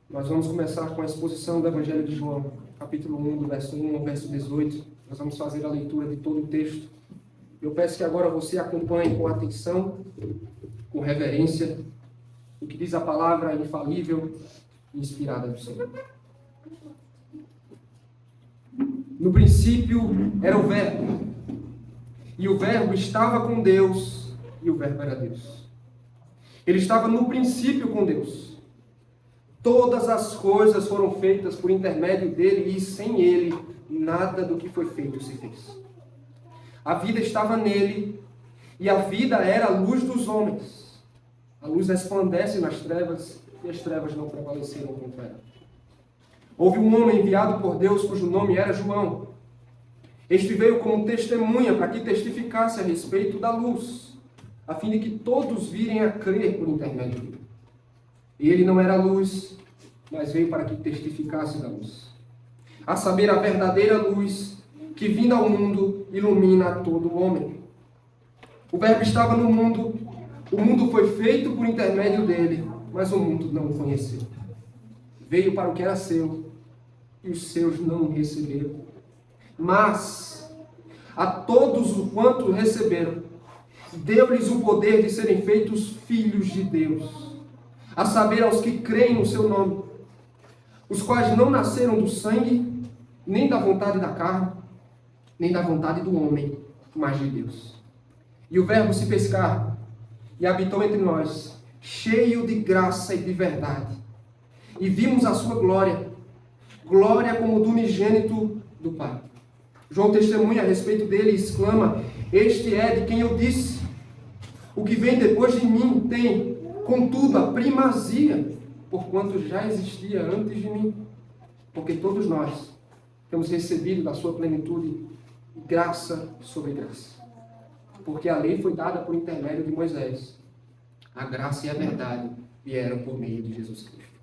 Nós vamos começar com a exposição do Evangelho de João, capítulo 1, do verso 1 ao verso 18. Nós vamos fazer a leitura de todo o texto. Eu peço que agora você acompanhe com atenção, com reverência, o que diz a palavra infalível e inspirada do Senhor. No princípio era o Verbo, e o Verbo estava com Deus, e o Verbo era Deus. Ele estava no princípio com Deus. Todas as coisas foram feitas por intermédio dele, e sem ele, nada do que foi feito se fez. A vida estava nele, e a vida era a luz dos homens. A luz resplandece nas trevas, e as trevas não prevaleceram contra ela. Houve um homem enviado por Deus, cujo nome era João. Este veio como testemunha para que testificasse a respeito da luz, a fim de que todos virem a crer por intermédio dele. Ele não era luz, mas veio para que testificasse da luz. A saber, a verdadeira luz, que vinda ao mundo, ilumina a todo homem. O Verbo estava no mundo, o mundo foi feito por intermédio dele, mas o mundo não o conheceu. Veio para o que era seu, e os seus não o receberam. Mas a todos quanto receberam, deu-lhes o poder de serem feitos filhos de Deus, a saber, aos que creem no seu nome, os quais não nasceram do sangue, nem da vontade da carne, nem da vontade do homem, mas de Deus. E o Verbo se fez carne, e habitou entre nós, cheio de graça e de verdade. E vimos a sua glória, glória como do unigênito do Pai. João testemunha a respeito dele e exclama: este é de quem eu disse, o que vem depois de mim tem, contudo, a primazia, porquanto já existia antes de mim. Porque todos nós temos recebido da sua plenitude graça sobre graça. Porque a lei foi dada por intermédio de Moisés. A graça e a verdade vieram por meio de Jesus Cristo.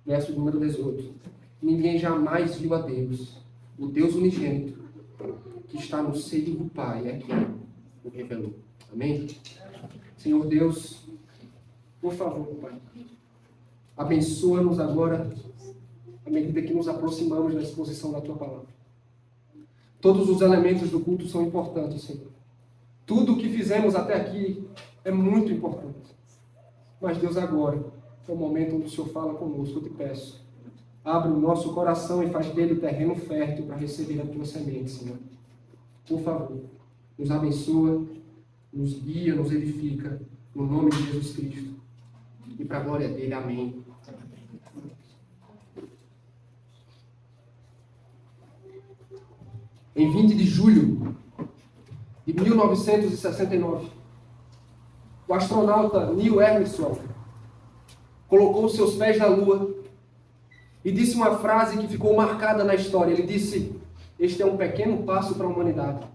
Verso número 18. Ninguém jamais viu a Deus, o Deus unigênito, que está no seio do Pai, é quem o revelou. Amém? Senhor Deus, por favor, Pai, abençoa-nos agora, à medida que nos aproximamos da exposição da Tua Palavra. Todos os elementos do culto são importantes, Senhor. Tudo o que fizemos até aqui é muito importante. Mas, Deus, agora é o momento onde o Senhor fala conosco. Eu te peço, abre o nosso coração e faz dele terreno fértil para receber a Tua semente, Senhor. Por favor, nos abençoa, nos guia, nos edifica, no nome de Jesus Cristo. E para a glória dele, amém. Em 20 de julho de 1969, o astronauta Neil Armstrong colocou seus pés na Lua e disse uma frase que ficou marcada na história. Ele disse: este é um pequeno passo para a humanidade,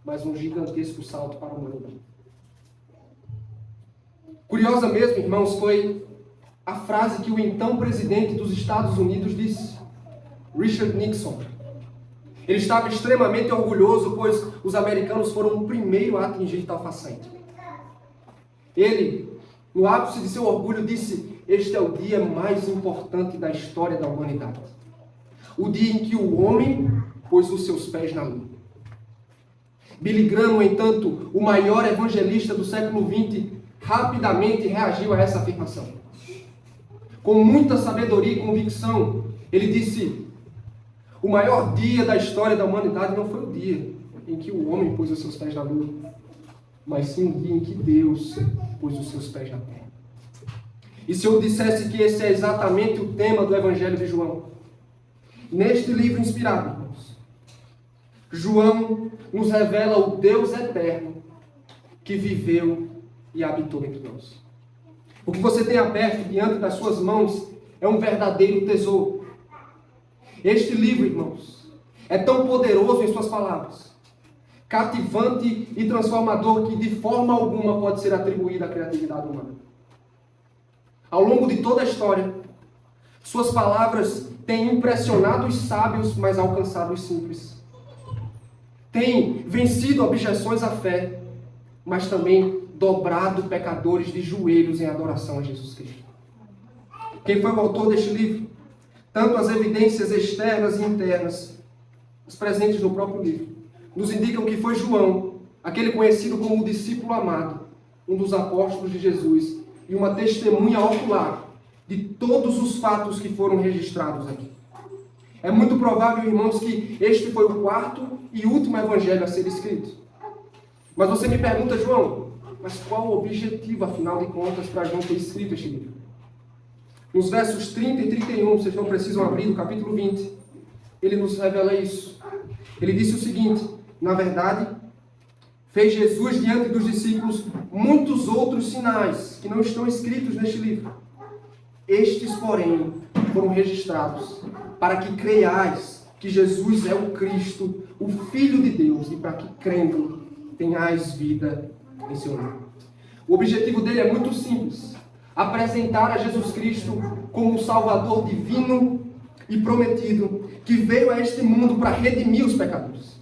mas um gigantesco salto para a humanidade. Curiosa mesmo, irmãos, foi a frase que o então presidente dos Estados Unidos disse, Richard Nixon. Ele estava extremamente orgulhoso, pois os americanos foram o primeiro a atingir tal façanha. Ele, no ápice de seu orgulho, disse: este é o dia mais importante da história da humanidade. O dia em que o homem pôs os seus pés na lua. Billy Graham, no entanto, o maior evangelista do século XX, rapidamente reagiu a essa afirmação. Com muita sabedoria e convicção, ele disse: o maior dia da história da humanidade não foi o dia em que o homem pôs os seus pés na lua, mas sim o dia em que Deus pôs os seus pés na terra. E se eu dissesse que esse é exatamente o tema do Evangelho de João? Neste livro inspirado, irmãos, João nos revela o Deus eterno que viveu e habitou entre nós. O que você tem aberto diante das suas mãos é um verdadeiro tesouro. Este livro, irmãos, é tão poderoso em suas palavras, cativante e transformador, que de forma alguma pode ser atribuída à criatividade humana. Ao longo de toda a história, suas palavras têm impressionado os sábios, mas alcançado os simples. Têm vencido objeções à fé, mas também dobrado pecadores de joelhos em adoração a Jesus Cristo. Quem foi o autor deste livro? Tanto as evidências externas e internas, as presentes no próprio livro, nos indicam que foi João, aquele conhecido como o discípulo amado, um dos apóstolos de Jesus e uma testemunha ocular de todos os fatos que foram registrados aqui. É muito provável, irmãos, que este foi o quarto e último evangelho a ser escrito. Mas você me pergunta, João, mas qual o objetivo, afinal de contas, para João ter escrito este livro? Nos versos 30 e 31, vocês não precisam abrir, no capítulo 20, ele nos revela isso. Ele disse o seguinte: na verdade, fez Jesus diante dos discípulos muitos outros sinais que não estão escritos neste livro. Estes, porém, foram registrados para que creiais que Jesus é o Cristo, o Filho de Deus, e para que, crendo, tenhais vida em seu nome. O objetivo dele é muito simples: apresentar a Jesus Cristo como o Salvador divino e prometido, que veio a este mundo para redimir os pecadores.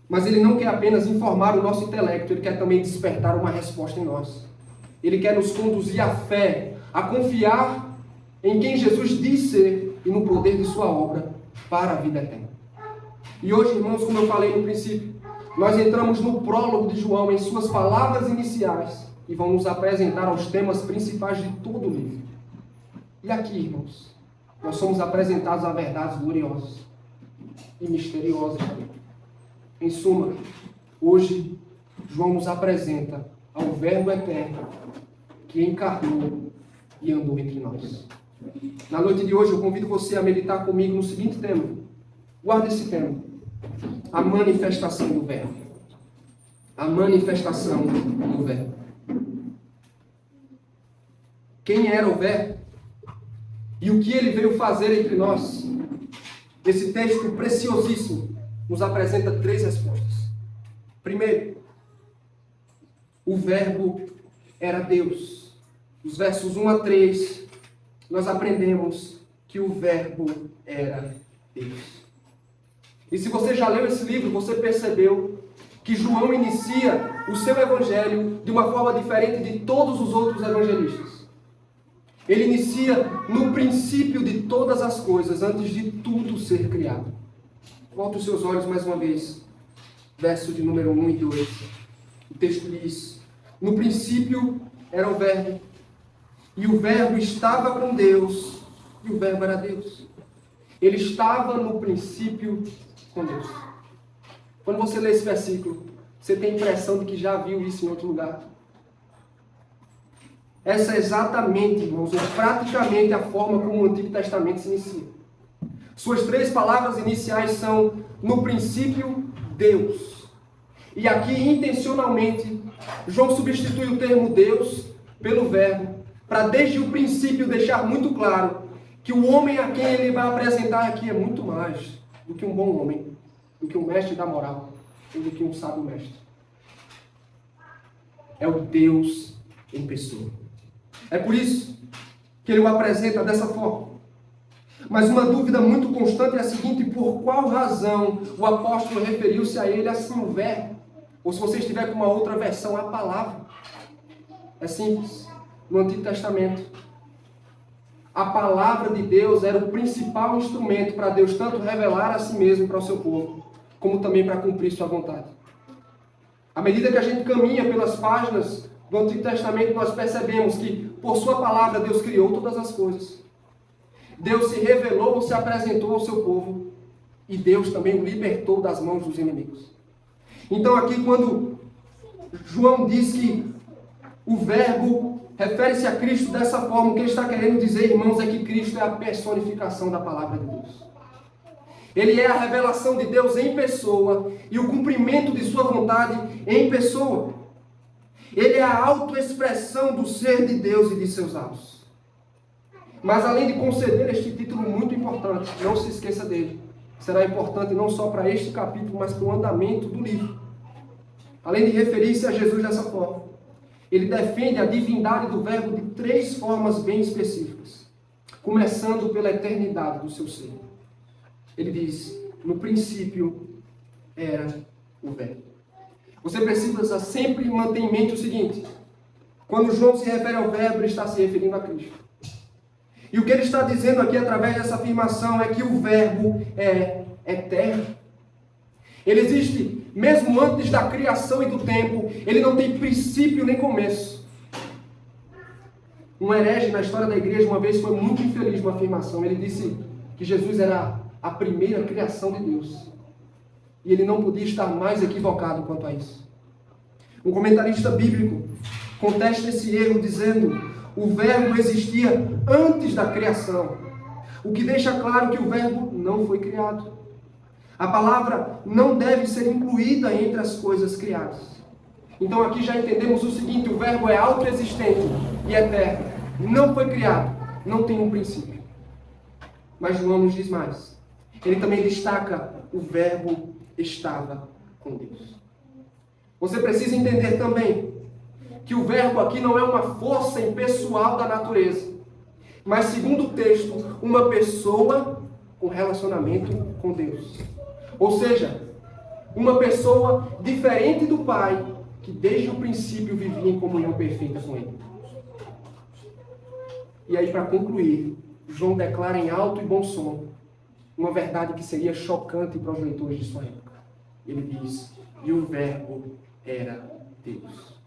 Mas ele não quer apenas informar o nosso intelecto, ele quer também despertar uma resposta em nós. Ele quer nos conduzir à fé, a confiar em quem Jesus diz ser e no poder de sua obra para a vida eterna. E hoje, irmãos, como eu falei no princípio, nós entramos no prólogo de João, em suas palavras iniciais, e vão nos apresentar os temas principais de todo o livro. E aqui, irmãos, nós somos apresentados a verdades gloriosas e misteriosas também. Em suma, hoje, João nos apresenta ao Verbo eterno que encarnou e andou entre nós. Na noite de hoje, eu convido você a meditar comigo no seguinte tema. Guarda esse tema: a manifestação do Verbo. A manifestação do Verbo. Quem era o Verbo? E o que ele veio fazer entre nós? Esse texto preciosíssimo nos apresenta 3 respostas. Primeiro, o Verbo era Deus. Dos versos 1 a 3, nós aprendemos que o Verbo era Deus. E se você já leu esse livro, você percebeu que João inicia o seu evangelho de uma forma diferente de todos os outros evangelistas. Ele inicia no princípio de todas as coisas, antes de tudo ser criado. Volta os seus olhos mais uma vez. Verso de número 1 e 2. O texto diz: no princípio era o Verbo, e o Verbo estava com Deus, e o Verbo era Deus. Ele estava no princípio com Deus. Quando você lê esse versículo, você tem a impressão de que já viu isso em outro lugar. Essa é exatamente, irmãos, ou praticamente a forma como o Antigo Testamento se inicia. Suas 3 palavras iniciais são: no princípio, Deus. E aqui, intencionalmente, João substitui o termo Deus pelo Verbo, para desde o princípio deixar muito claro que o homem a quem ele vai apresentar aqui é muito mais do que um bom homem, do que um mestre da moral, ou do que um sábio mestre. É o Deus em pessoa. É por isso que ele o apresenta dessa forma. Mas uma dúvida muito constante é a seguinte: por qual razão o apóstolo referiu-se a ele assim, o Verbo? Ou se você estiver com uma outra versão, a palavra. É simples. No Antigo Testamento, a palavra de Deus era o principal instrumento para Deus tanto revelar a si mesmo para o seu povo, como também para cumprir sua vontade. À medida que a gente caminha pelas páginas do Antigo Testamento, nós percebemos que, por sua palavra, Deus criou todas as coisas. Deus se revelou, se apresentou ao seu povo, e Deus também o libertou das mãos dos inimigos. Então aqui, quando João diz que o Verbo refere-se a Cristo dessa forma, o que ele está querendo dizer, irmãos, é que Cristo é a personificação da palavra de Deus. Ele é a revelação de Deus em pessoa e o cumprimento de sua vontade em pessoa. Ele é a autoexpressão do ser de Deus e de seus atos. Mas além de conceder este título muito importante, não se esqueça dele. Será importante não só para este capítulo, mas para o andamento do livro. Além de referir-se a Jesus dessa forma, ele defende a divindade do Verbo de 3 formas bem específicas. Começando pela eternidade do seu ser. Ele diz: no princípio era o Verbo. Você precisa sempre manter em mente o seguinte: quando João se refere ao Verbo, ele está se referindo a Cristo. E o que ele está dizendo aqui através dessa afirmação é que o Verbo é eterno. Ele existe mesmo antes da criação e do tempo. Ele não tem princípio nem começo. Um herege na história da igreja uma vez foi muito infeliz numa afirmação. Ele disse que Jesus era a primeira criação de Deus. E ele não podia estar mais equivocado quanto a isso. Um comentarista bíblico contesta esse erro dizendo: o Verbo existia antes da criação, o que deixa claro que o Verbo não foi criado. A palavra não deve ser incluída entre as coisas criadas. Então aqui já entendemos o seguinte: o Verbo é autoexistente e eterno, não foi criado, não tem um princípio. Mas João nos diz mais. Ele também destaca: o Verbo estava com Deus. Você precisa entender também que o Verbo aqui não é uma força impessoal da natureza, mas, segundo o texto, uma pessoa com relacionamento com Deus. Ou seja, uma pessoa diferente do Pai, que desde o princípio vivia em comunhão perfeita com Ele. E aí, para concluir, João declara em alto e bom som uma verdade que seria chocante para os leitores de sua época. Ele diz: e o Verbo era Deus.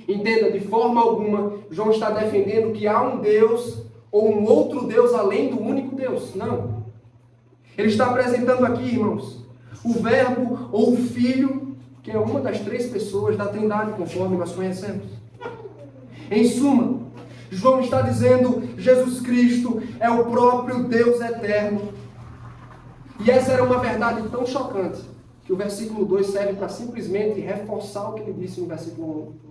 Entenda, de forma alguma, João está defendendo que há um Deus ou um outro Deus além do único Deus. Não. Ele está apresentando aqui, irmãos, o Verbo ou o Filho, que é uma das três pessoas da Trindade, conforme nós conhecemos. Em suma, João está dizendo: Jesus Cristo é o próprio Deus eterno. E essa era uma verdade tão chocante que o versículo 2 serve para simplesmente reforçar o que ele disse no versículo 1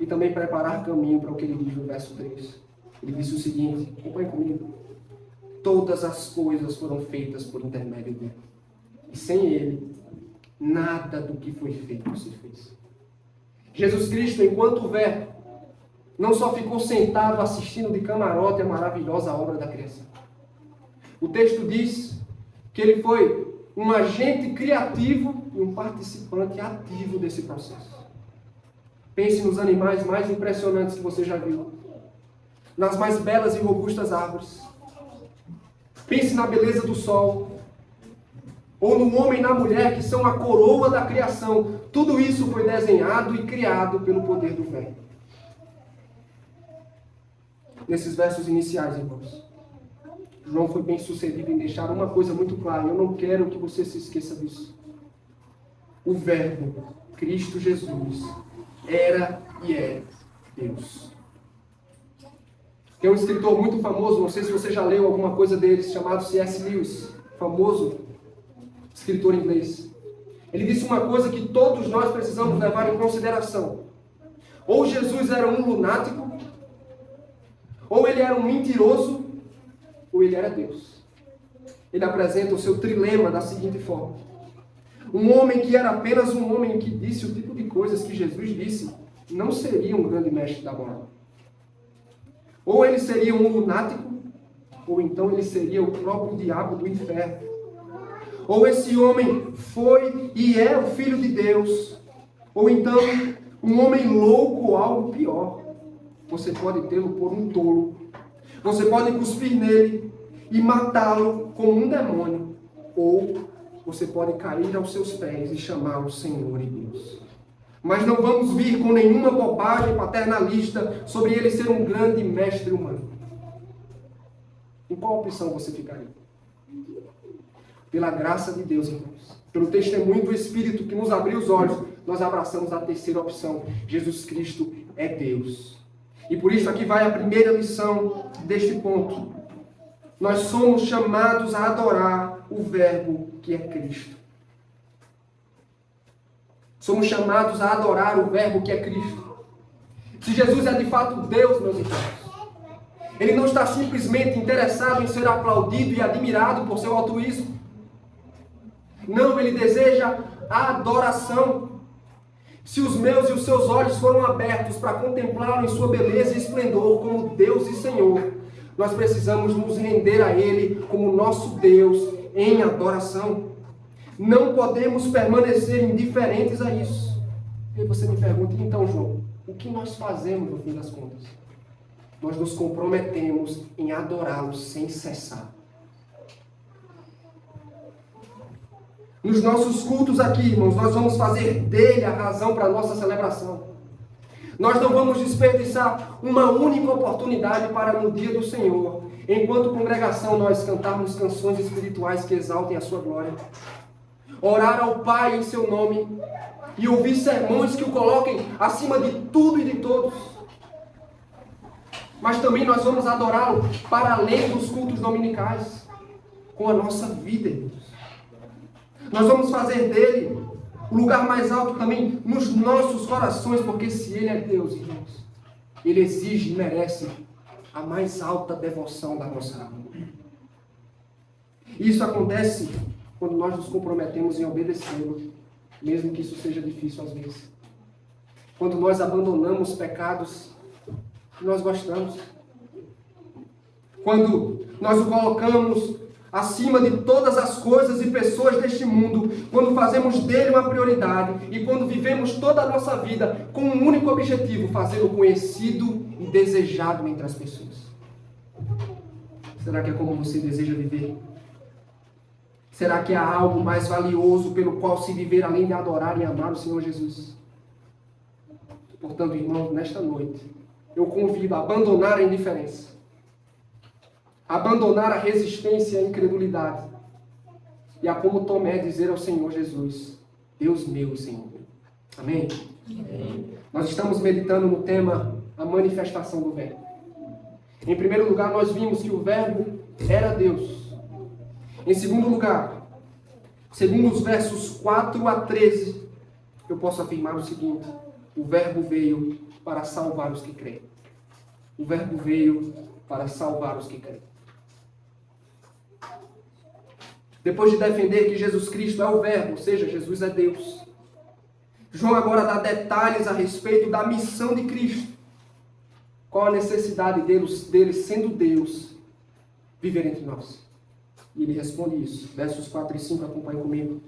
e também preparar caminho para o que ele diz no verso 3. Ele disse o seguinte, acompanhe comigo: todas as coisas foram feitas por intermédio dele, e sem ele nada do que foi feito se fez. Jesus Cristo, enquanto Verbo, não só ficou sentado assistindo de camarote a maravilhosa obra da criação. O texto diz que ele foi um agente criativo e um participante ativo desse processo. Pense nos animais mais impressionantes que você já viu, nas mais belas e robustas árvores. Pense na beleza do sol, ou no homem e na mulher, que são a coroa da criação. Tudo isso foi desenhado e criado pelo poder do Verbo. Nesses versos iniciais, irmãos, João foi bem sucedido em deixar uma coisa muito clara. Eu não quero que você se esqueça disso. O Verbo, Cristo Jesus, era e é Deus. Tem um escritor muito famoso, não sei se você já leu alguma coisa dele, chamado C.S. Lewis, famoso escritor inglês. Ele disse uma coisa que todos nós precisamos levar em consideração. Ou Jesus era um lunático, ou ele era um mentiroso, ou ele era Deus. Ele apresenta o seu trilema da seguinte forma: um homem que era apenas um homem que disse o tipo de coisas que Jesus disse, não seria um grande mestre da moral. Ou ele seria um lunático, ou então ele seria o próprio diabo do inferno. Ou esse homem foi e é o Filho de Deus, ou então um homem louco ou algo pior. Você pode tê-lo por um tolo, você pode cuspir nele e matá-lo como um demônio, ou você pode cair aos seus pés e chamá-lo Senhor e Deus. Mas não vamos vir com nenhuma bobagem paternalista sobre ele ser um grande mestre humano. Em qual opção você ficaria? Pela graça de Deus, irmãos, pelo testemunho do Espírito que nos abriu os olhos, nós abraçamos a terceira opção: Jesus Cristo é Deus. E por isso aqui vai a primeira lição deste ponto. Nós somos chamados a adorar o Verbo que é Cristo. Somos chamados a adorar o Verbo que é Cristo. Se Jesus é de fato Deus, meus irmãos, Ele não está simplesmente interessado em ser aplaudido e admirado por seu altruísmo. Não, Ele deseja a adoração. Se os meus e os seus olhos foram abertos para contemplá-lo em sua beleza e esplendor como Deus e Senhor, nós precisamos nos render a Ele como nosso Deus em adoração. Não podemos permanecer indiferentes a isso. E você me pergunta: então, João, o que nós fazemos no fim das contas? nós nos comprometemos em adorá-lo sem cessar. Nos nossos cultos aqui, irmãos, nós vamos fazer dele a razão para a nossa celebração. Nós não vamos desperdiçar uma única oportunidade para no dia do Senhor, enquanto congregação, nós cantarmos canções espirituais que exaltem a sua glória, orar ao Pai em seu nome e ouvir sermões que o coloquem acima de tudo e de todos. Mas também nós vamos adorá-lo para além dos cultos dominicais, com a nossa vida, irmãos. Nós vamos fazer dele o lugar mais alto também nos nossos corações, porque se ele é Deus, irmãos, ele exige e merece a mais alta devoção da nossa alma. Isso acontece quando nós nos comprometemos em obedecê-lo, mesmo que isso seja difícil às vezes. Quando nós abandonamos pecados que nós gostamos. Quando nós o colocamos acima de todas as coisas e pessoas deste mundo, quando fazemos dele uma prioridade e quando vivemos toda a nossa vida com um único objetivo, fazê-lo conhecido e desejado entre as pessoas. Será que é como você deseja viver? Será que há algo mais valioso pelo qual se viver além de adorar e amar o Senhor Jesus? Portanto, irmãos, nesta noite, eu convido a abandonar a indiferença, abandonar a resistência e a incredulidade, e a como Tomé dizer ao Senhor Jesus: Deus meu, Senhor. Amém? Amém. Nós estamos meditando no tema a manifestação do Verbo. Em primeiro lugar, nós vimos que o Verbo era Deus. Em segundo lugar, segundo os versos 4 a 13, eu posso afirmar o seguinte: o Verbo veio para salvar os que creem. O Verbo veio para salvar os que creem. Depois de defender que Jesus Cristo é o Verbo, ou seja, Jesus é Deus, João agora dá detalhes a respeito da missão de Cristo. Qual a necessidade dele, sendo Deus, viver entre nós? E ele responde isso. Versos 4 e 5, acompanhem comigo.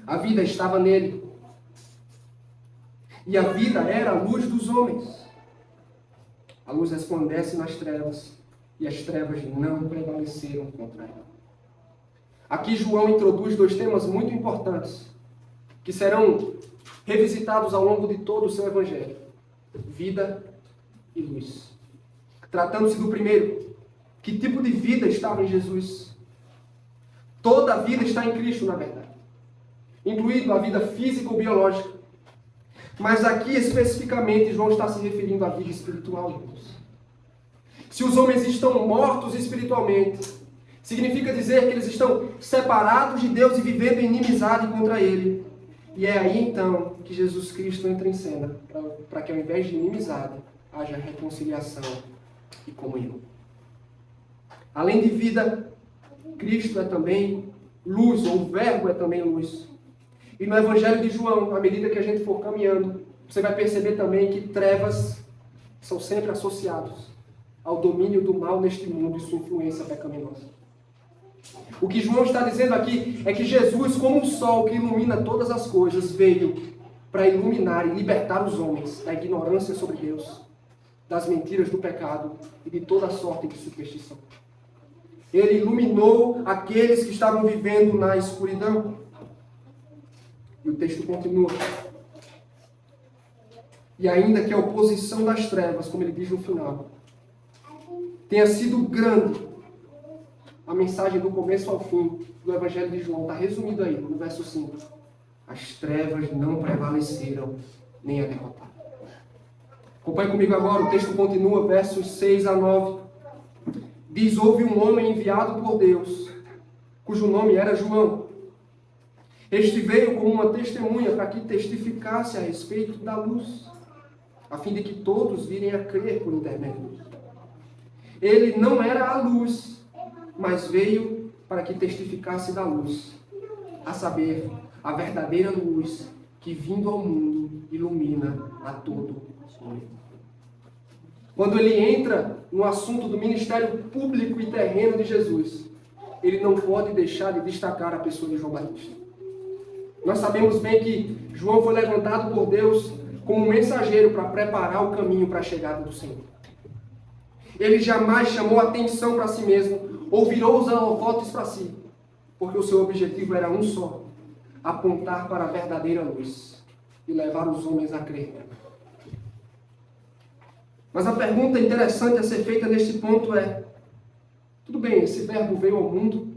A vida estava nele, e a vida era a luz dos homens. A luz resplandece nas trevas, e as trevas não prevaleceram contra ela. Aqui João introduz dois temas muito importantes, que serão revisitados ao longo de todo o seu evangelho: vida e luz. Tratando-se do primeiro, que tipo de vida estava em Jesus? Toda a vida está em Cristo, na verdade, incluindo a vida física ou biológica. Mas aqui, especificamente, João está se referindo à vida espiritual, irmãos. Se os homens estão mortos espiritualmente, significa dizer que eles estão separados de Deus e vivendo em inimizade contra Ele. E é aí, então, que Jesus Cristo entra em cena, para que ao invés de inimizade, haja reconciliação e comunhão. Além de vida, Cristo é também luz, ou o Verbo é também luz. E no Evangelho de João, à medida que a gente for caminhando, você vai perceber também que trevas são sempre associados ao domínio do mal neste mundo e sua influência pecaminosa. O que João está dizendo aqui é que Jesus, como o sol que ilumina todas as coisas, veio para iluminar e libertar os homens da ignorância sobre Deus, das mentiras do pecado e de toda sorte de superstição. Ele iluminou aqueles que estavam vivendo na escuridão. E o texto continua. E ainda que a oposição das trevas, como ele diz no final, tenha sido grande, a mensagem do começo ao fim do Evangelho de João está resumido aí, no verso 5. As trevas não prevaleceram, nem a derrotaram. Acompanhe comigo agora, o texto continua, versos 6 a 9. Diz: houve um homem enviado por Deus, cujo nome era João. Este veio como uma testemunha para que testificasse a respeito da luz, a fim de que todos virem a crer por intermédio. Ele não era a luz, mas veio para que testificasse da luz, a saber, a verdadeira luz que, vindo ao mundo, ilumina a todo homem. Quando ele entra no assunto do ministério público e terreno de Jesus, ele não pode deixar de destacar a pessoa de João Batista. Nós sabemos bem que João foi levantado por Deus como mensageiro para preparar o caminho para a chegada do Senhor. Ele jamais chamou atenção para si mesmo ou virou os holofotes para si, porque o seu objetivo era um só: apontar para a verdadeira luz e levar os homens a crer nela. Mas a pergunta interessante a ser feita neste ponto é: tudo bem, esse verbo veio ao mundo,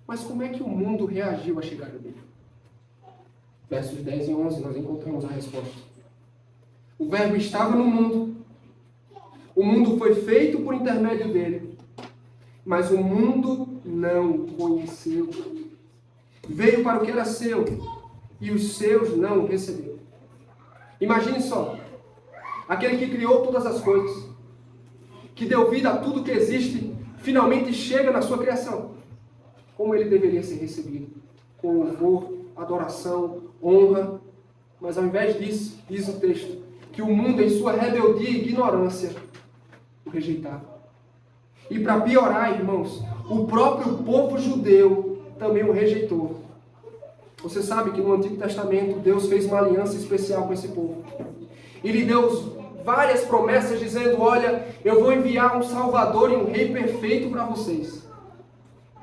mas como é que o mundo reagiu à chegada dele? Versos 10 e 11 nós encontramos a resposta. O verbo estava no mundo, o mundo foi feito por intermédio dele, mas o mundo não o conheceu. Veio para o que era seu, e os seus não o receberam. Imagine só, aquele que criou todas as coisas, que deu vida a tudo que existe, finalmente chega na sua criação. Como ele deveria ser recebido? Com louvor, adoração, honra. Mas ao invés disso, diz o texto, que o mundo, em sua rebeldia e ignorância, o rejeitava. E para piorar, irmãos, o próprio povo judeu também o rejeitou. Você sabe que no Antigo Testamento Deus fez uma aliança especial com esse povo. E lhe deu várias promessas dizendo: olha, eu vou enviar um Salvador e um Rei perfeito para vocês.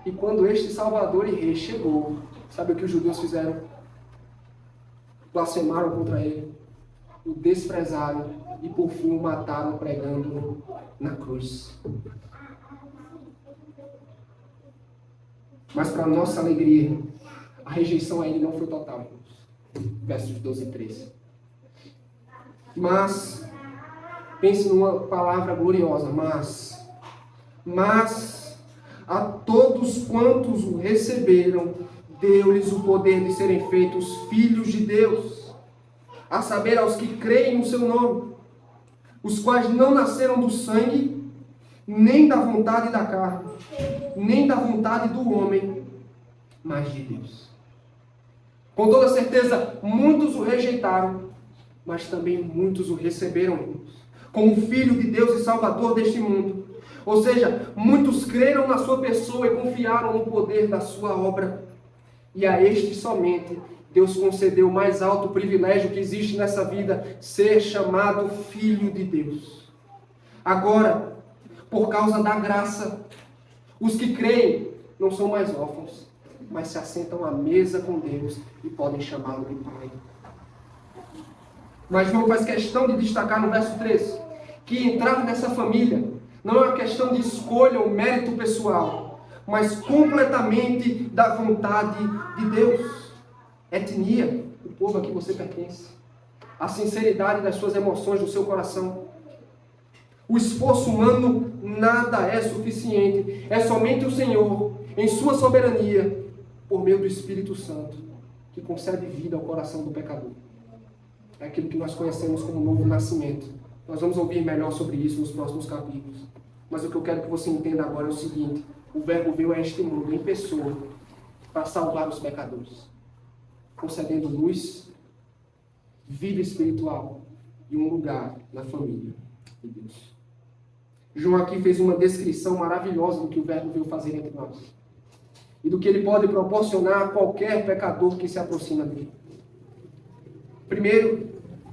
E quando este Salvador e Rei chegou, sabe o que os judeus fizeram? Blasfemaram contra ele, o desprezaram e por fim o mataram pregando-o na cruz. Mas para nossa alegria, a rejeição a ele não foi total, irmãos. Versos 12 e 13. Mas, pense numa palavra gloriosa, mas a todos quantos o receberam, deu-lhes o poder de serem feitos filhos de Deus, a saber, aos que creem no seu nome, os quais não nasceram do sangue, nem da vontade da carne, nem da vontade do homem, mas de Deus. Com toda certeza, muitos o rejeitaram, mas também muitos o receberam como Filho de Deus e Salvador deste mundo. Ou seja, muitos creram na sua pessoa e confiaram no poder da sua obra. E a este somente Deus concedeu o mais alto privilégio que existe nessa vida: ser chamado Filho de Deus. Agora, por causa da graça, os que creem não são mais órfãos, mas se assentam à mesa com Deus e podem chamá-lo de Pai. Mas João faz questão de destacar no verso 13 que entrar nessa família não é uma questão de escolha ou mérito pessoal, mas completamente da vontade de Deus. Etnia, o povo a que você pertence. A sinceridade das suas emoções, do seu coração. O esforço humano nada é suficiente. É somente o Senhor, em sua soberania, por meio do Espírito Santo, que concede vida ao coração do pecador. É aquilo que nós conhecemos como novo nascimento. Nós vamos ouvir melhor sobre isso nos próximos capítulos. Mas o que eu quero que você entenda agora é o seguinte: o Verbo veio a este mundo em pessoa para salvar os pecadores, concedendo luz, vida espiritual e um lugar na família de Deus. João aqui fez uma descrição maravilhosa do que o Verbo veio fazer entre nós e do que ele pode proporcionar a qualquer pecador que se aproxima dele. Primeiro,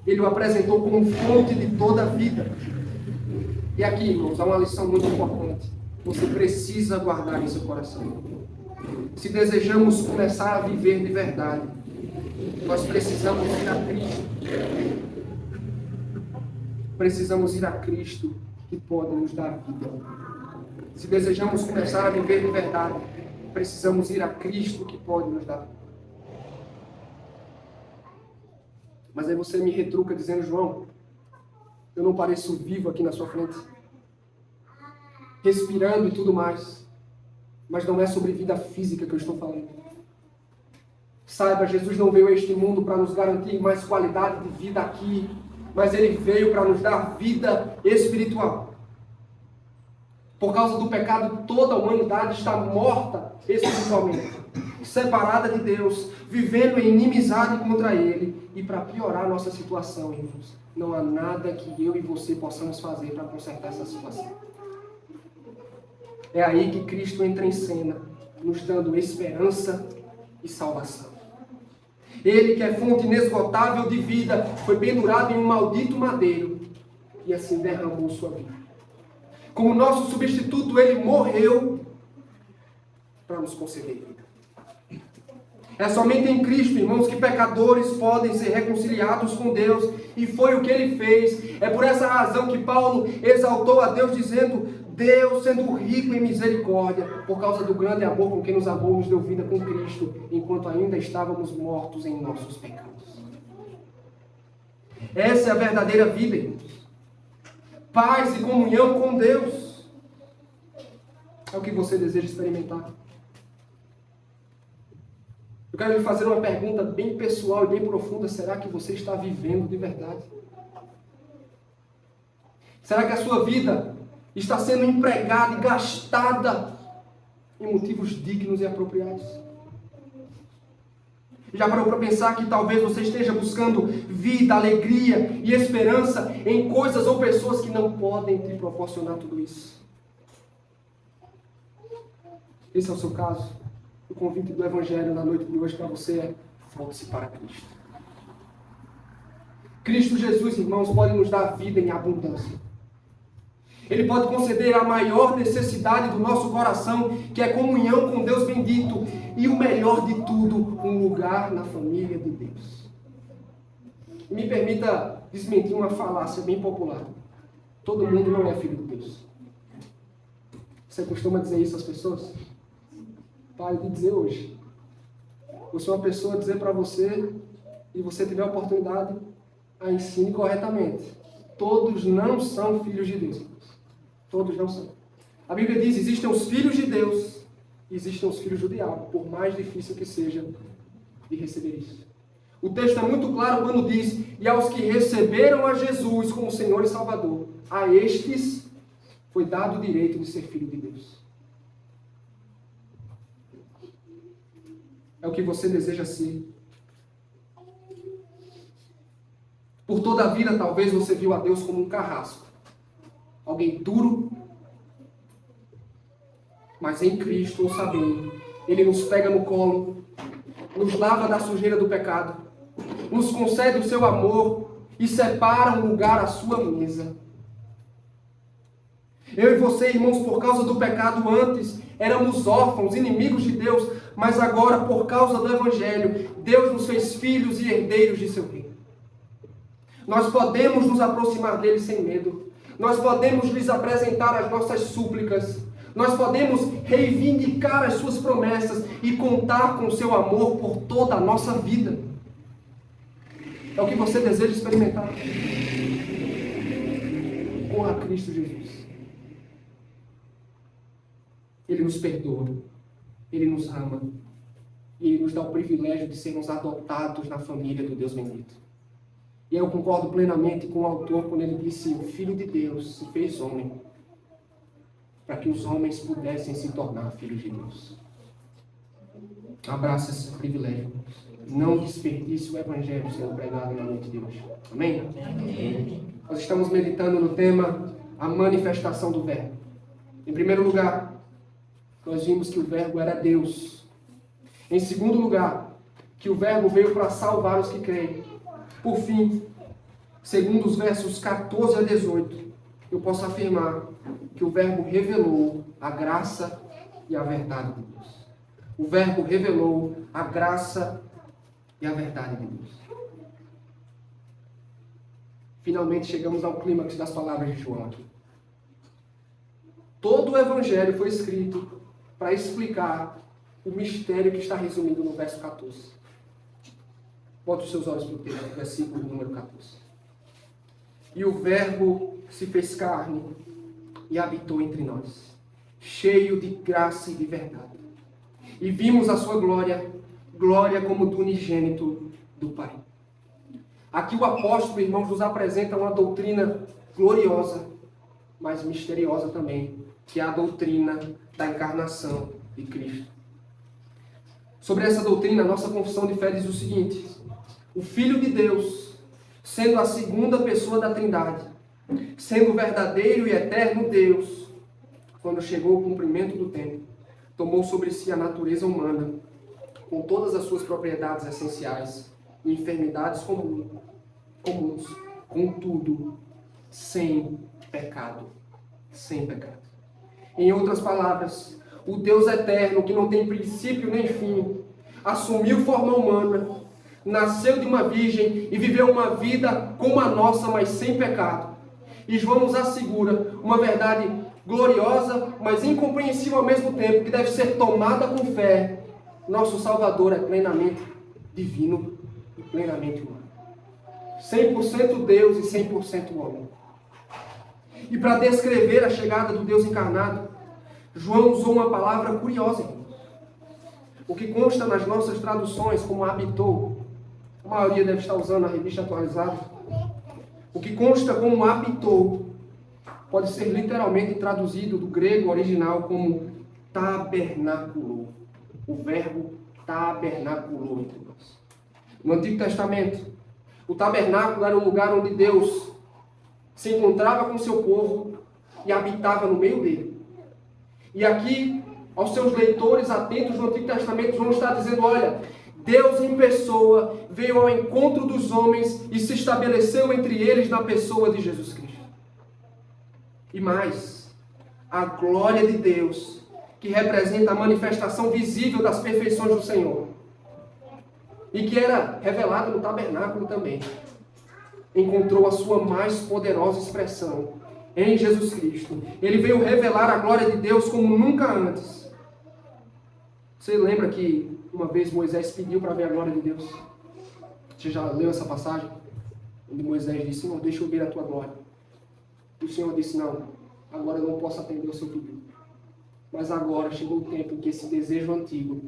ele o apresentou como fonte de toda a vida. E aqui, irmãos, há uma lição muito importante. Você precisa guardar em seu coração. Se desejamos começar a viver de verdade, nós precisamos ir a Cristo. Precisamos ir a Cristo, que pode nos dar vida. Se desejamos começar a viver de verdade, precisamos ir a Cristo, que pode nos dar vida. Mas aí você me retruca dizendo: João, eu não pareço vivo aqui na sua frente, respirando e tudo mais. Mas não é sobre vida física que eu estou falando. Saiba, Jesus não veio a este mundo para nos garantir mais qualidade de vida aqui, mas Ele veio para nos dar vida espiritual. Por causa do pecado, toda a humanidade está morta espiritualmente, separada de Deus, vivendo em inimizade contra Ele. E para piorar a nossa situação, irmãos, não há nada que eu e você possamos fazer para consertar essa situação. É aí que Cristo entra em cena, nos dando esperança e salvação. Ele, que é fonte inesgotável de vida, foi pendurado em um maldito madeiro e assim derramou sua vida. Como nosso substituto, ele morreu para nos conceder vida. É somente em Cristo, irmãos, que pecadores podem ser reconciliados com Deus. E foi o que ele fez. É por essa razão que Paulo exaltou a Deus, dizendo: Deus, sendo rico em misericórdia, por causa do grande amor com quem nos amou, nos deu vida com Cristo, enquanto ainda estávamos mortos em nossos pecados. Essa é a verdadeira vida, irmãos. Paz e comunhão com Deus. É o que você deseja experimentar. Eu quero lhe fazer uma pergunta bem pessoal e bem profunda. Será que você está vivendo de verdade? Será que a sua vida está sendo empregada e gastada em motivos dignos e apropriados? Já parou para pensar que talvez você esteja buscando vida, alegria e esperança em coisas ou pessoas que não podem te proporcionar tudo isso? Esse é o seu caso? O convite do Evangelho na noite de hoje para você é: volte-se para Cristo. Cristo Jesus, irmãos, pode nos dar vida em abundância. Ele pode conceder a maior necessidade do nosso coração, que é comunhão com Deus bendito. E o melhor de tudo, um lugar na família de Deus. E me permita desmentir uma falácia bem popular. Todo mundo não é filho de Deus. Você costuma dizer isso às pessoas? Pare de dizer hoje. Você é uma pessoa dizer para você, e você tiver a oportunidade, a ensine corretamente. Todos não são filhos de Deus. Todos não são. A Bíblia diz: existem os filhos de Deus e existem os filhos do diabo, por mais difícil que seja de receber isso. O texto é muito claro quando diz: e aos que receberam a Jesus como Senhor e Salvador, a estes foi dado o direito de ser filho de Deus. É o que você deseja ser. Por toda a vida, talvez você viu a Deus como um carrasco. Alguém duro. Mas em Cristo, ouça bem, Ele nos pega no colo, nos lava da sujeira do pecado, nos concede o seu amor e separa um lugar à sua mesa. Eu e você, irmãos, por causa do pecado antes, éramos órfãos, inimigos de Deus, mas agora, por causa do Evangelho, Deus nos fez filhos e herdeiros de seu reino. Nós podemos nos aproximar dele sem medo. Nós podemos lhes apresentar as nossas súplicas. Nós podemos reivindicar as suas promessas e contar com o seu amor por toda a nossa vida. É o que você deseja experimentar com a Cristo Jesus. Ele nos perdoa, Ele nos ama e Ele nos dá o privilégio de sermos adotados na família do Deus bendito. E eu concordo plenamente com o autor quando ele disse: o Filho de Deus se fez homem para que os homens pudessem se tornar filhos de Deus. Abraça esse privilégio. Não desperdice o Evangelho sendo pregado na noite de hoje. Amém? Amém. Nós estamos meditando no tema a manifestação do Verbo. Em primeiro lugar, nós vimos que o Verbo era Deus. Em segundo lugar, que o Verbo veio para salvar os que creem. Por fim, segundo os versos 14 a 18, eu posso afirmar que o Verbo revelou a graça e a verdade de Deus. O Verbo revelou a graça e a verdade de Deus. Finalmente chegamos ao clímax das palavras de João aqui. Todo o Evangelho foi escrito para explicar o mistério que está resumido no verso 14. Bote os seus olhos para o texto, versículo número 14. E o Verbo se fez carne e habitou entre nós, cheio de graça e de verdade. E vimos a sua glória, glória como do unigênito do Pai. Aqui o apóstolo, irmãos, nos apresenta uma doutrina gloriosa, mas misteriosa também, que é a doutrina da encarnação de Cristo. Sobre essa doutrina, a nossa confissão de fé diz o seguinte: o Filho de Deus, sendo a segunda pessoa da Trindade, sendo verdadeiro e eterno Deus, quando chegou o cumprimento do tempo, tomou sobre si a natureza humana, com todas as suas propriedades essenciais e enfermidades comuns, contudo, sem pecado. sem pecado. Em outras palavras, o Deus eterno, que não tem princípio nem fim, assumiu forma humana, nasceu de uma virgem e viveu uma vida como a nossa, mas sem pecado. E João nos assegura uma verdade gloriosa, mas incompreensível ao mesmo tempo, que deve ser tomada com fé. Nosso Salvador é plenamente divino e plenamente humano. 100% Deus e 100% homem. E para descrever a chegada do Deus encarnado, João usou uma palavra curiosa, irmãos. O que consta nas nossas traduções como habitou, a maioria deve estar usando a revista atualizada. O que consta como habitou pode ser literalmente traduzido do grego original como tabernaculou. O verbo tabernaculou entre nós. No Antigo Testamento, o tabernáculo era um lugar onde Deus se encontrava com seu povo e habitava no meio dele. E aqui, aos seus leitores atentos no Antigo Testamento, João está dizendo, olha, Deus em pessoa veio ao encontro dos homens e se estabeleceu entre eles na pessoa de Jesus Cristo. E mais, a glória de Deus, que representa a manifestação visível das perfeições do Senhor, e que era revelada no tabernáculo também, encontrou a sua mais poderosa expressão em Jesus Cristo. Ele veio revelar a glória de Deus como nunca antes. Você lembra que uma vez Moisés pediu para ver a glória de Deus? Você já leu essa passagem? Onde Moisés disse, Senhor, deixa eu ver a tua glória. E o Senhor disse, não, agora eu não posso atender o seu pedido. Mas agora chegou o tempo em que esse desejo antigo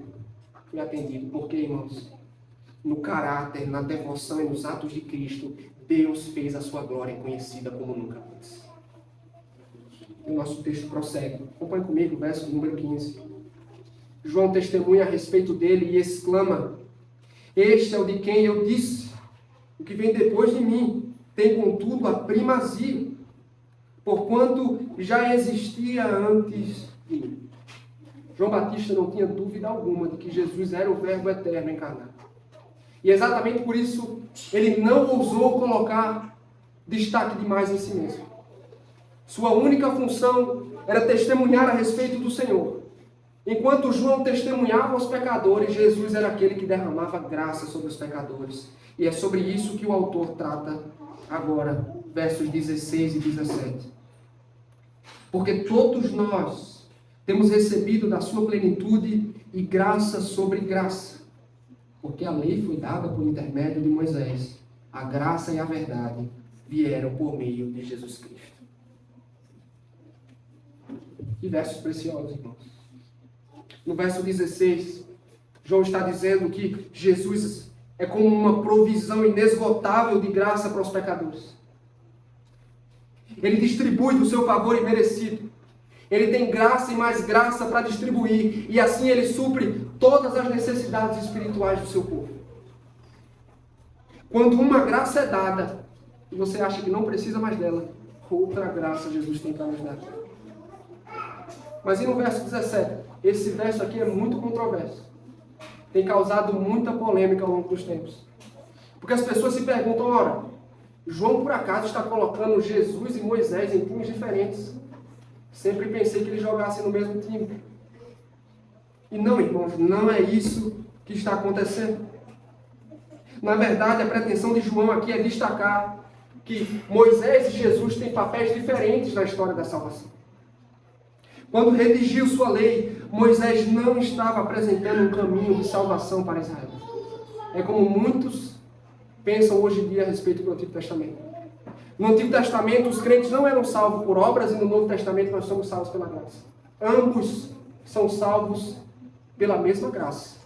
foi atendido. Porque, irmãos, no caráter, na devoção e nos atos de Cristo, Deus fez a sua glória conhecida como nunca antes. O nosso texto prossegue. Acompanhe comigo, verso número 15. João testemunha a respeito dele e exclama, este é o de quem eu disse, o que vem depois de mim tem contudo a primazia, porquanto já existia antes de mim. João Batista não tinha dúvida alguma de que Jesus era o Verbo eterno encarnado. E exatamente por isso, ele não ousou colocar destaque demais em si mesmo. Sua única função era testemunhar a respeito do Senhor. Enquanto João testemunhava aos pecadores, Jesus era aquele que derramava graça sobre os pecadores. E é sobre isso que o autor trata agora, versos 16 e 17. Porque todos nós temos recebido da sua plenitude e graça sobre graça. Porque a lei foi dada por intermédio de Moisés. A graça e a verdade vieram por meio de Jesus Cristo. Que versos preciosos, irmãos. No verso 16, João está dizendo que Jesus é como uma provisão inesgotável de graça para os pecadores. Ele distribui do seu favor imerecido. Ele tem graça e mais graça para distribuir. E assim ele supre todas as necessidades espirituais do seu povo. Quando uma graça é dada, e você acha que não precisa mais dela, outra graça Jesus tem para nos dar. Mas e no verso 17? Esse verso aqui é muito controverso. Tem causado muita polêmica ao longo dos tempos. Porque as pessoas se perguntam, ora, João por acaso está colocando Jesus e Moisés em times diferentes? Sempre pensei que eles jogassem no mesmo time. E não, irmãos, não é isso que está acontecendo. Na verdade, a pretensão de João aqui é destacar que Moisés e Jesus têm papéis diferentes na história da salvação. Quando redigiu sua lei, Moisés não estava apresentando um caminho de salvação para Israel. É como muitos pensam hoje em dia a respeito do Antigo Testamento. No Antigo Testamento, os crentes não eram salvos por obras, e no Novo Testamento nós somos salvos pela graça. Ambos são salvos pela mesma graça.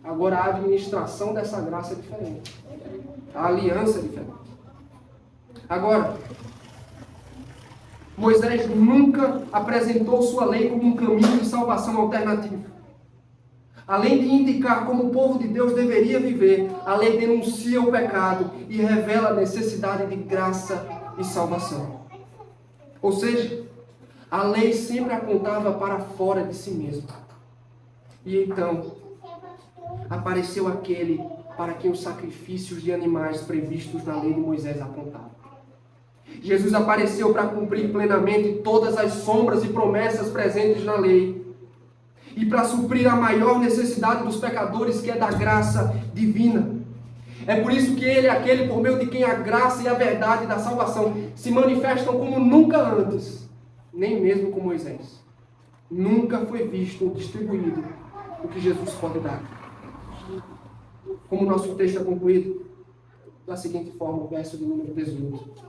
Agora, a administração dessa graça é diferente. A aliança é diferente. Agora, Moisés nunca apresentou sua lei como um caminho de salvação alternativo. Além de indicar como o povo de Deus deveria viver, a lei denuncia o pecado e revela a necessidade de graça e salvação. Ou seja, a lei sempre apontava para fora de si mesma. E então, apareceu aquele para quem os sacrifícios de animais previstos na lei de Moisés apontavam. Jesus apareceu para cumprir plenamente todas as sombras e promessas presentes na lei e para suprir a maior necessidade dos pecadores, que é da graça divina. É por isso que Ele é aquele por meio de quem a graça e a verdade da salvação se manifestam como nunca antes, nem mesmo com Moisés. Nunca foi visto ou distribuído o que Jesus pode dar. Como o nosso texto é concluído da seguinte forma, o verso de número 18.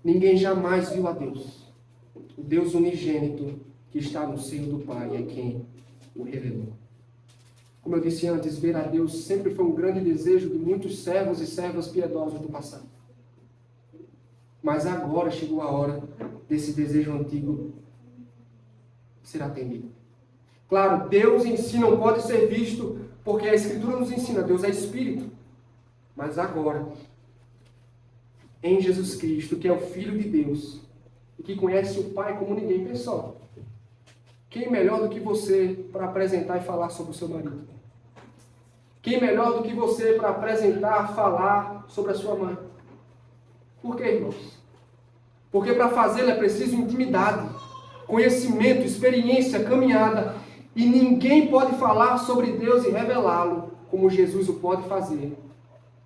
Ninguém jamais viu a Deus, o Deus unigênito que está no seio do Pai, é quem o revelou. Como eu disse antes, ver a Deus sempre foi um grande desejo de muitos servos e servas piedosos do passado. Mas agora chegou a hora desse desejo antigo ser atendido. Claro, Deus em si não pode ser visto, porque a Escritura nos ensina, Deus é Espírito. Mas agora, em Jesus Cristo, que é o Filho de Deus, e que conhece o Pai como ninguém, pessoal, quem melhor do que você para apresentar e falar sobre o seu marido? Quem melhor do que você para apresentar, falar sobre a sua mãe? Por quê, irmãos? Porque para fazê-lo é preciso intimidade, conhecimento, experiência, caminhada. E ninguém pode falar sobre Deus e revelá-lo como Jesus o pode fazer.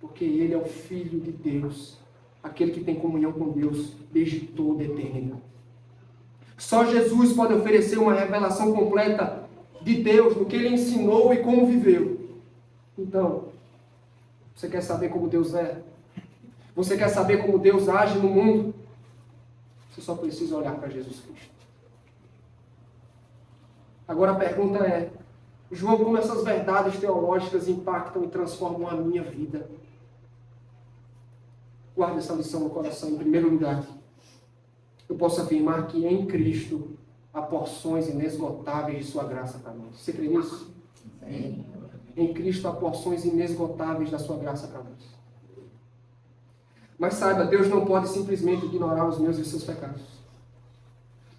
Porque Ele é o Filho de Deus, aquele que tem comunhão com Deus desde toda a eternidade. Só Jesus pode oferecer uma revelação completa de Deus, do que Ele ensinou e como viveu. Então, você quer saber como Deus é? Você quer saber como Deus age no mundo? Você só precisa olhar para Jesus Cristo. Agora a pergunta é, João, como essas verdades teológicas impactam e transformam a minha vida? Guarde essa lição no coração. Em primeiro lugar, eu posso afirmar que em Cristo há porções inesgotáveis de sua graça para nós. Você crê nisso? Sim. Em Cristo há porções inesgotáveis da sua graça para nós. Mas saiba, Deus não pode simplesmente ignorar os meus e os seus pecados.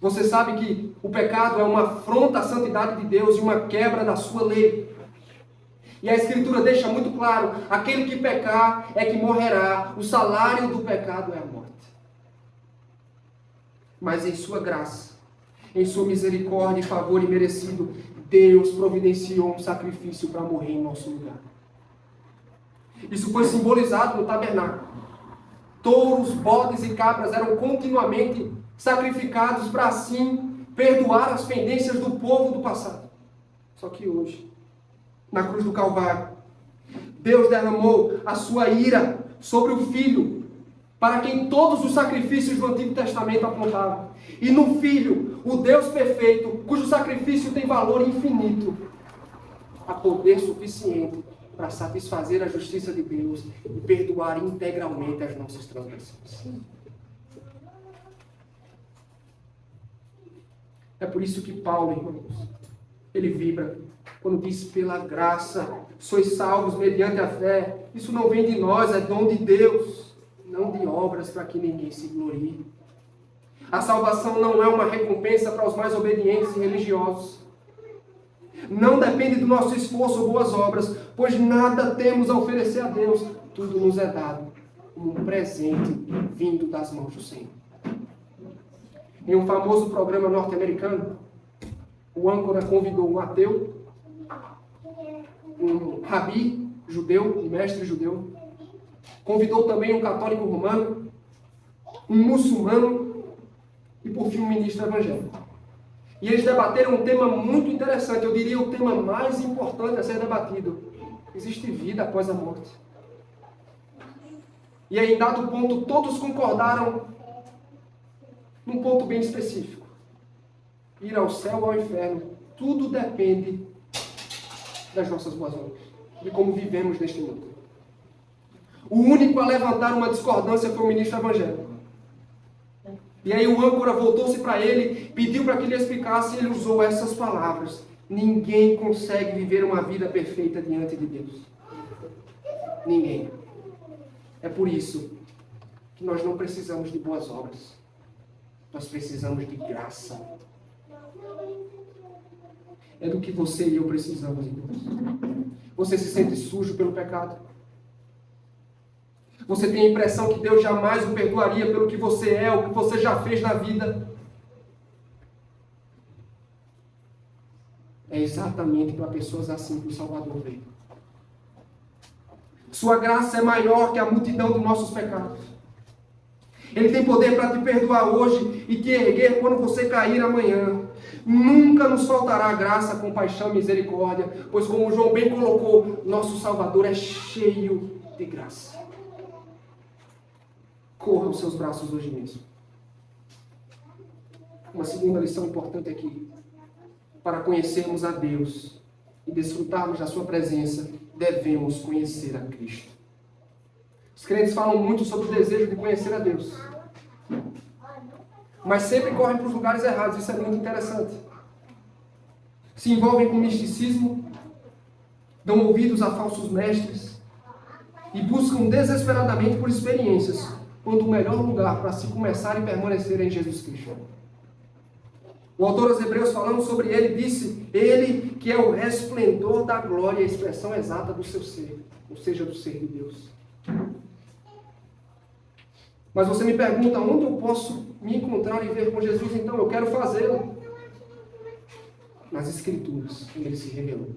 Você sabe que o pecado é uma afronta à santidade de Deus e uma quebra da sua lei. E a Escritura deixa muito claro, aquele que pecar é que morrerá, o salário do pecado é a morte. Mas em sua graça, em sua misericórdia e favor imerecido, Deus providenciou um sacrifício para morrer em nosso lugar. Isso foi simbolizado no tabernáculo. Touros, bodes e cabras eram continuamente sacrificados para assim perdoar as pendências do povo do passado. Só que hoje, na cruz do Calvário, Deus derramou a sua ira sobre o Filho, para quem todos os sacrifícios do Antigo Testamento apontavam. E no Filho, o Deus perfeito, cujo sacrifício tem valor infinito, há poder suficiente para satisfazer a justiça de Deus e perdoar integralmente as nossas transgressões. É por isso que Paulo, irmãos, ele vibra quando diz, pela graça, sois salvos mediante a fé. Isso não vem de nós, é dom de Deus, não de obras para que ninguém se glorie. A salvação não é uma recompensa para os mais obedientes e religiosos. Não depende do nosso esforço ou boas obras, pois nada temos a oferecer a Deus. Tudo nos é dado como um presente vindo das mãos do Senhor. Em um famoso programa norte-americano, o âncora convidou um ateu, um rabi judeu, um mestre judeu, convidou também um católico romano, um muçulmano e, por fim, um ministro evangélico. E eles debateram um tema muito interessante, eu diria o tema mais importante a ser debatido. Existe vida após a morte. E aí, em dado ponto, todos concordaram num ponto bem específico. Ir ao céu ou ao inferno, tudo depende das nossas boas obras, de como vivemos neste mundo. O único a levantar uma discordância foi o ministro evangélico. E aí o âncora voltou-se para ele, pediu para que ele explicasse, e ele usou essas palavras: ninguém consegue viver uma vida perfeita diante de Deus. Ninguém. É por isso que nós não precisamos de boas obras. Nós precisamos de graça. É do que você e eu precisamos, irmãos. Você se sente sujo pelo pecado? Você tem a impressão que Deus jamais o perdoaria pelo que você é, o que você já fez na vida. É exatamente para pessoas assim que o Salvador veio. Sua graça é maior que a multidão dos nossos pecados. Ele tem poder para te perdoar hoje e te erguer quando você cair amanhã. Nunca nos faltará graça, compaixão e misericórdia, pois como João bem colocou, nosso Salvador é cheio de graça. Corra aos seus braços hoje mesmo. Uma segunda lição importante aqui. Para conhecermos a Deus e desfrutarmos da sua presença, devemos conhecer a Cristo. Os crentes falam muito sobre o desejo de conhecer a Deus, mas sempre correm para os lugares errados. Isso é muito interessante. Se envolvem com misticismo, dão ouvidos a falsos mestres e buscam desesperadamente por experiências, quando o melhor lugar para se começar e permanecer é em Jesus Cristo. O autor aos Hebreus, falando sobre ele, disse: Ele que é o resplendor da glória, a expressão exata do seu ser, ou seja, do ser de Deus. Mas você me pergunta, onde eu posso me encontrar e ver com Jesus? Então, eu quero fazê-lo nas Escrituras, onde ele se revelou.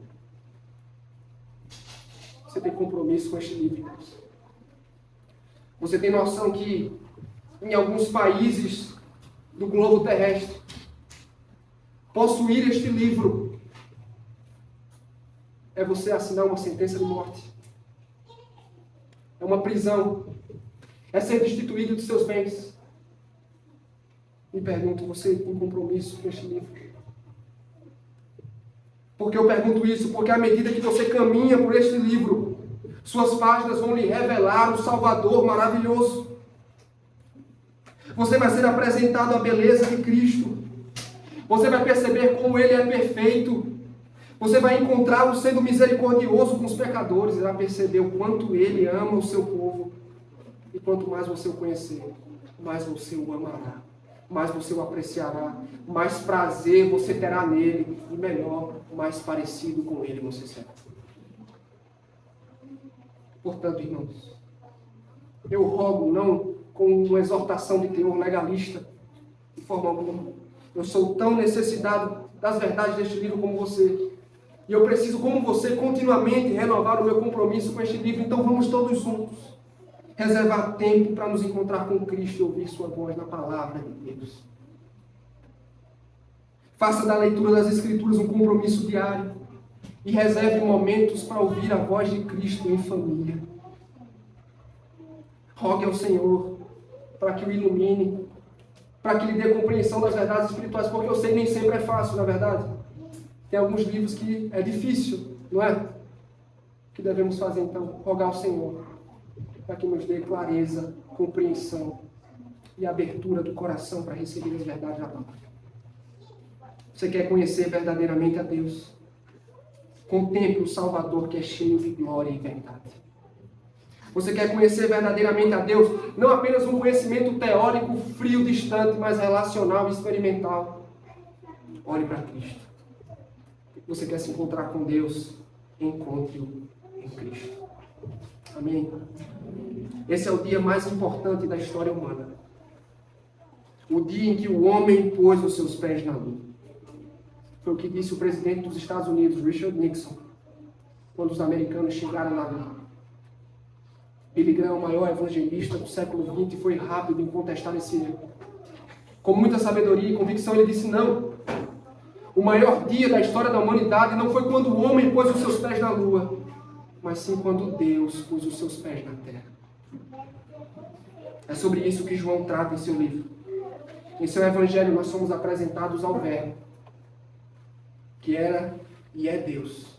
Você tem compromisso com este livro, irmãos? Você tem noção que em alguns países do globo terrestre, possuir este livro é você assinar uma sentença de morte. É uma prisão. É ser destituído de seus bens. Me pergunto, você tem compromisso com este livro? Por que eu pergunto isso? Porque à medida que você caminha por este livro, suas páginas vão lhe revelar o Salvador maravilhoso. Você vai ser apresentado à beleza de Cristo. Você vai perceber como Ele é perfeito. Você vai encontrá-lo sendo misericordioso com os pecadores. E vai perceber o quanto Ele ama o seu povo. E quanto mais você o conhecer, mais você o amará. Mais você o apreciará. Mais prazer você terá nele. E melhor, mais parecido com Ele você será. Portanto, irmãos, eu rogo não com uma exortação de teor legalista, de forma alguma. Eu sou tão necessitado das verdades deste livro como você. E eu preciso, como você, continuamente renovar o meu compromisso com este livro. Então vamos todos juntos reservar tempo para nos encontrar com Cristo e ouvir sua voz na palavra de Deus. Faça da leitura das Escrituras um compromisso diário e reserve momentos para ouvir a voz de Cristo em família. Rogue ao Senhor para que o ilumine, para que lhe dê compreensão das verdades espirituais, porque eu sei que nem sempre é fácil, na verdade. Tem alguns livros que é difícil, não é? O que devemos fazer então? Rogar ao Senhor para que nos dê clareza, compreensão e abertura do coração para receber as verdades da palavra. Você quer conhecer verdadeiramente a Deus? Contemple o Salvador que é cheio de glória e verdade. Você quer conhecer verdadeiramente a Deus? Não apenas um conhecimento teórico, frio, distante, mas relacional e experimental. Olhe para Cristo. Você quer se encontrar com Deus? Encontre-o em Cristo. Amém? Esse é o dia mais importante da história humana. O dia em que o homem pôs os seus pés na lua. Foi o que disse o presidente dos Estados Unidos, Richard Nixon, quando os americanos chegaram na lua. Billy Graham, o maior evangelista do século XX, foi rápido em contestar esse erro. Com muita sabedoria e convicção, ele disse: não. O maior dia da história da humanidade não foi quando o homem pôs os seus pés na lua, mas sim quando Deus pôs os seus pés na terra. É sobre isso que João trata em seu livro. Em seu evangelho nós somos apresentados ao Verbo, que era e é Deus.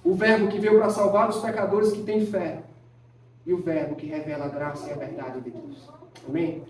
O Verbo que veio para salvar os pecadores que têm fé. E o Verbo que revela a graça e a verdade de Deus. Amém?